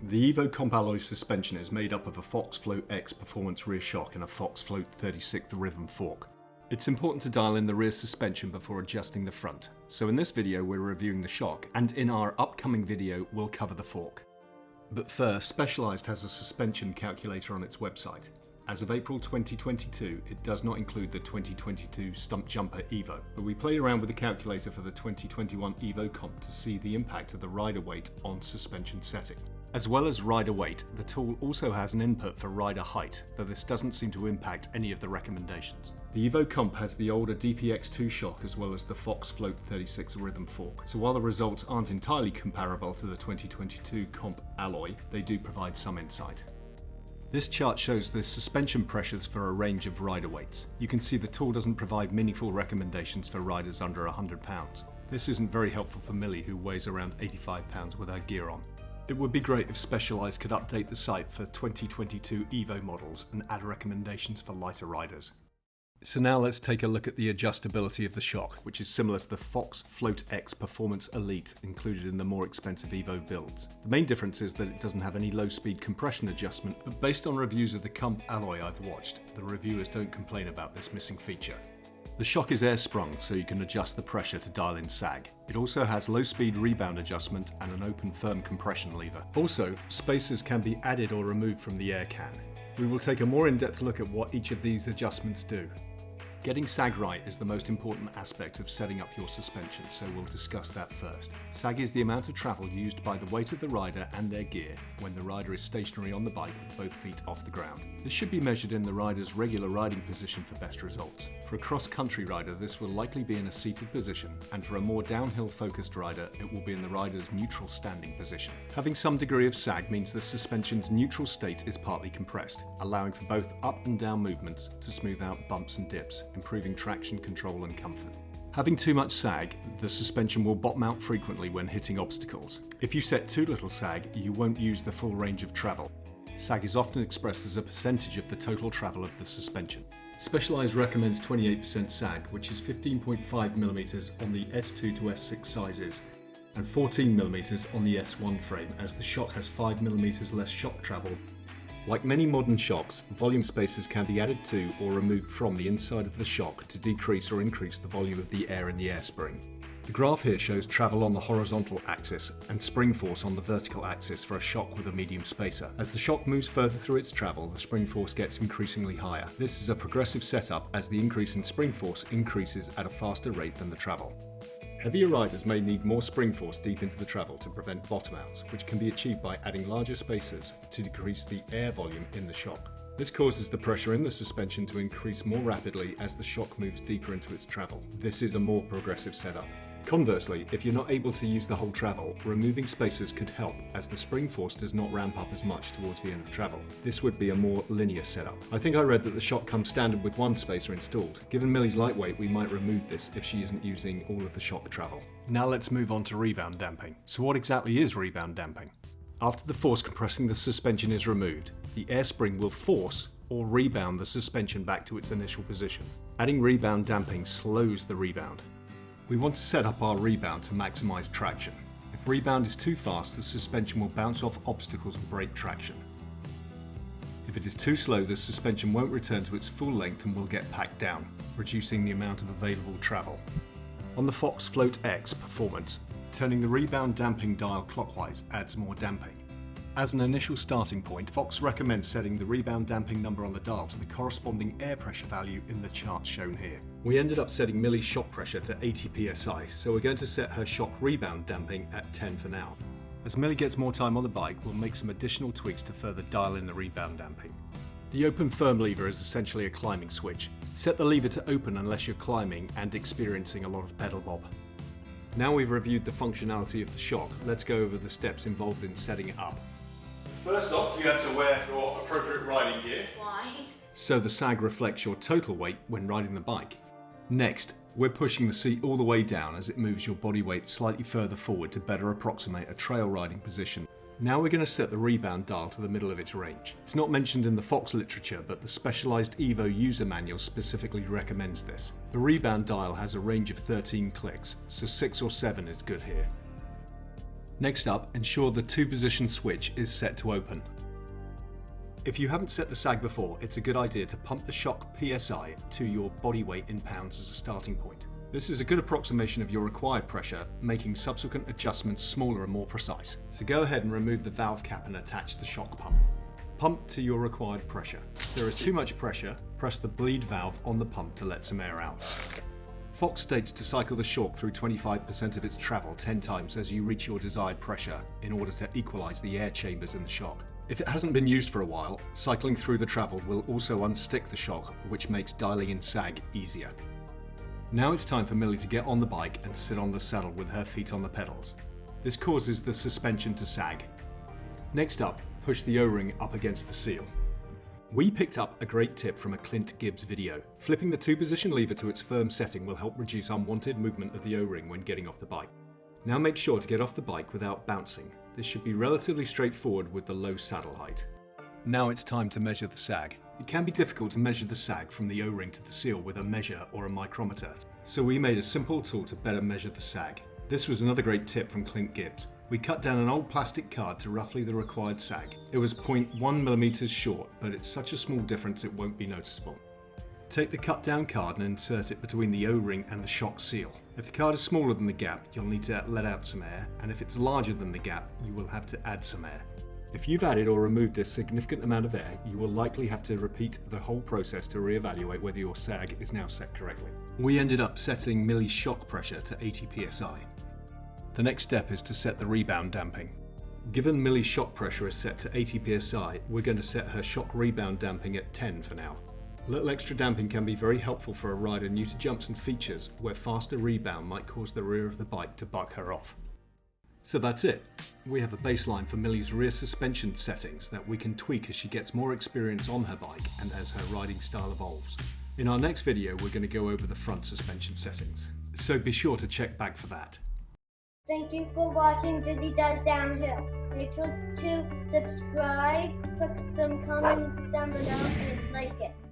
The EVO Comp Alloy suspension is made up of a Fox Float X Performance rear shock and a Fox Float 36th rhythm fork. It's important to dial in the rear suspension before adjusting the front, so in this video we're reviewing the shock, and in our upcoming video we'll cover the fork. But first, Specialized has a suspension calculator on its website. As of April 2022, it does not include the 2022 Stumpjumper EVO, but we played around with the calculator for the 2021 EVO Comp to see the impact of the rider weight on suspension setting. As well as rider weight, the tool also has an input for rider height, though this doesn't seem to impact any of the recommendations. The EVO Comp has the older DPX2 shock as well as the Fox Float 36 rhythm fork, so while the results aren't entirely comparable to the 2022 Comp Alloy, they do provide some insight. This chart shows the suspension pressures for a range of rider weights. You can see the tool doesn't provide meaningful recommendations for riders under 100 pounds. This isn't very helpful for Millie, who weighs around 85 pounds with her gear on. It would be great if Specialized could update the site for 2022 EVO models and add recommendations for lighter riders. So now let's take a look at the adjustability of the shock, which is similar to the Fox Float X Performance Elite included in the more expensive EVO builds. The main difference is that it doesn't have any low-speed compression adjustment, but based on reviews of the Comp Alloy I've watched, the reviewers don't complain about this missing feature. The shock is air-sprung, so you can adjust the pressure to dial in sag. It also has low-speed rebound adjustment and an open firm compression lever. Also, spacers can be added or removed from the air can. We will take a more in-depth look at what each of these adjustments do. Getting sag right is the most important aspect of setting up your suspension, so we'll discuss that first. Sag is the amount of travel used by the weight of the rider and their gear when the rider is stationary on the bike with both feet off the ground. This should be measured in the rider's regular riding position for best results. For a cross-country rider, this will likely be in a seated position, and for a more downhill-focused rider, it will be in the rider's neutral standing position. Having some degree of sag means the suspension's neutral state is partly compressed, allowing for both up and down movements to smooth out bumps and dips, improving traction control and comfort. Having too much sag, the suspension will bottom out frequently when hitting obstacles. If you set too little sag, you won't use the full range of travel. Sag is often expressed as a percentage of the total travel of the suspension. Specialized recommends 28% sag, which is 15.5mm on the S2 to S6 sizes and 14mm on the S1 frame, as the shock has 5mm less shock travel. Like many modern shocks, volume spacers can be added to or removed from the inside of the shock to decrease or increase the volume of the air in the air spring. The graph here shows travel on the horizontal axis and spring force on the vertical axis for a shock with a medium spacer. As the shock moves further through its travel, the spring force gets increasingly higher. This is a progressive setup as the increase in spring force increases at a faster rate than the travel. Heavier riders may need more spring force deep into the travel to prevent bottom outs, which can be achieved by adding larger spacers to decrease the air volume in the shock. This causes the pressure in the suspension to increase more rapidly as the shock moves deeper into its travel. This is a more progressive setup. Conversely, if you're not able to use the whole travel, removing spacers could help, as the spring force does not ramp up as much towards the end of travel. This would be a more linear setup. I think I read that the shock comes standard with one spacer installed. Given Millie's lightweight, we might remove this if she isn't using all of the shock travel. Now let's move on to rebound damping. So what exactly is rebound damping? After the force compressing the suspension is removed, the air spring will force or rebound the suspension back to its initial position. Adding rebound damping slows the rebound. We want to set up our rebound to maximize traction. If rebound is too fast, the suspension will bounce off obstacles and break traction. If it is too slow, the suspension won't return to its full length and will get packed down, reducing the amount of available travel. On the Fox Float X Performance, turning the rebound damping dial clockwise adds more damping. As an initial starting point, Fox recommends setting the rebound damping number on the dial to the corresponding air pressure value in the chart shown here. We ended up setting Millie's shock pressure to 80 psi, so we're going to set her shock rebound damping at 10 for now. As Millie gets more time on the bike, we'll make some additional tweaks to further dial in the rebound damping. The open firm lever is essentially a climbing switch. Set the lever to open unless you're climbing and experiencing a lot of pedal bob. Now we've reviewed the functionality of the shock, let's go over the steps involved in setting it up. First off, you have to wear your appropriate riding gear. Why? So the sag reflects your total weight when riding the bike. Next, we're pushing the seat all the way down as it moves your body weight slightly further forward to better approximate a trail riding position. Now we're going to set the rebound dial to the middle of its range. It's not mentioned in the Fox literature, but the Specialized EVO user manual specifically recommends this. The rebound dial has a range of 13 clicks, so 6 or 7 is good here. Next up, ensure the 2-position switch is set to open. If you haven't set the sag before, it's a good idea to pump the shock PSI to your body weight in pounds as a starting point. This is a good approximation of your required pressure, making subsequent adjustments smaller and more precise. So go ahead and remove the valve cap and attach the shock pump. Pump to your required pressure. If there is too much pressure, press the bleed valve on the pump to let some air out. Fox states to cycle the shock through 25% of its travel 10 times as you reach your desired pressure in order to equalize the air chambers in the shock. If it hasn't been used for a while, cycling through the travel will also unstick the shock, which makes dialing in sag easier. Now it's time for Millie to get on the bike and sit on the saddle with her feet on the pedals. This causes the suspension to sag. Next up, push the O-ring up against the seal. We picked up a great tip from a Clint Gibbs video. Flipping the 2-position lever to its firm setting will help reduce unwanted movement of the O-ring when getting off the bike. Now make sure to get off the bike without bouncing. This should be relatively straightforward with the low saddle height. Now it's time to measure the sag. It can be difficult to measure the sag from the O-ring to the seal with a measure or a micrometer, so we made a simple tool to better measure the sag. This was another great tip from Clint Gibbs. We cut down an old plastic card to roughly the required sag. It was 0.1 millimeters short, but it's such a small difference it won't be noticeable. Take the cut down card and insert it between the O-ring and the shock seal. If the card is smaller than the gap, you'll need to let out some air, and if it's larger than the gap, you will have to add some air. If you've added or removed a significant amount of air, you will likely have to repeat the whole process to reevaluate whether your sag is now set correctly. We ended up setting Millie's shock pressure to 80 psi. The next step is to set the rebound damping. Given Millie's shock pressure is set to 80 psi, we're going to set her shock rebound damping at 10 for now. A little extra damping can be very helpful for a rider new to jumps and features where faster rebound might cause the rear of the bike to buck her off. So that's it. We have a baseline for Millie's rear suspension settings that we can tweak as she gets more experience on her bike and as her riding style evolves. In our next video, we're going to go over the front suspension settings, so be sure to check back for that. Thank you for watching Dizi Does Downhill. Make sure to subscribe, put some comments down below, and like it.